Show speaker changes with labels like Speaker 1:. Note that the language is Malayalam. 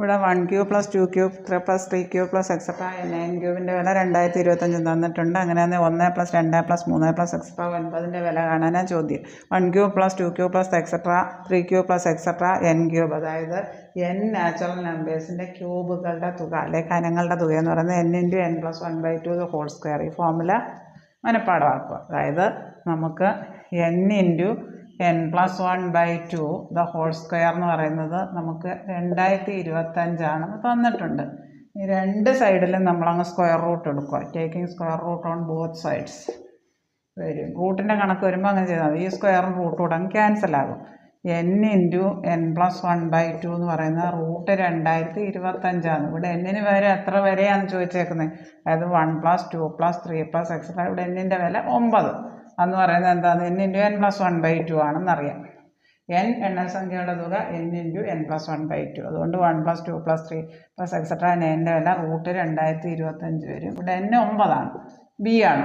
Speaker 1: ഇവിടെ 1 cube plus 2 cube 3 cube plus etcetera n ക്യൂബിൻ്റെ വില 2025 തന്നിട്ടുണ്ട്. അങ്ങനെയാണെങ്കിൽ 1 പ്ലസ് 2 പ്ലസ് 3 പ്ലസ് എക്സെട്രാ 9ൻ്റെ വില കാണാനാണ് ചോദ്യം. 1 cube plus 2 cube plus etcetera 3 cube plus etcetera n cube, അതായത് n നാച്ചുറൽ നമ്പേഴ്സിൻ്റെ ക്യൂബുകളുടെ തുക അല്ലെങ്കിൽ ഘനങ്ങളുടെ തുക എന്ന് പറയുന്നത് n into n plus 1/2 the whole square. ഈ ഫോർമുല മനഃപ്പാടമാക്കുക. അതായത് നമുക്ക് n into n plus 1/2 the whole square എന്ന് പറയുന്നത് നമുക്ക് 2025 തന്നിട്ടുണ്ട്. ഈ രണ്ട് സൈഡിലും നമ്മളങ്ങ് സ്ക്വയർ റൂട്ട് എടുക്കുക. Taking square root on both sides വരും. റൂട്ടിൻ്റെ കണക്ക് വരുമ്പോൾ അങ്ങനെ ചെയ്താൽ മതി. ഈ സ്ക്വയറും റൂട്ടും കൂടെ അങ്ങ് ക്യാൻസൽ ആകും. n ഇൻറ്റു n പ്ലസ് 1/2 എന്ന് പറയുന്നത് റൂട്ട് 2025. ഇവിടെ എന്നിന് വരെ എത്ര വരെയാണെന്ന് ചോദിച്ചേക്കുന്നത്. അതായത് 1 പ്ലസ് 2 പ്ലസ് 3 പ്ലസ് എക്സെട്രാ. ഇവിടെ എന്നിൻ്റെ വില 9 എന്ന് പറയുന്നത് എന്താണ്? n into n plus 1/2 ആണെന്നറിയാം. n എണ്ണസംഖ്യയുടെ തുക n ഇൻറ്റു n പ്ലസ് 1/2. അതുകൊണ്ട് 1 പ്ലസ് 2 പ്ലസ് 3 പ്ലസ് എക്സെട്രാ എൻ്റെ വില റൂട്ട് 2025 വരും. ഇവിടെ n 9 ആണ്. ബി ആണ്.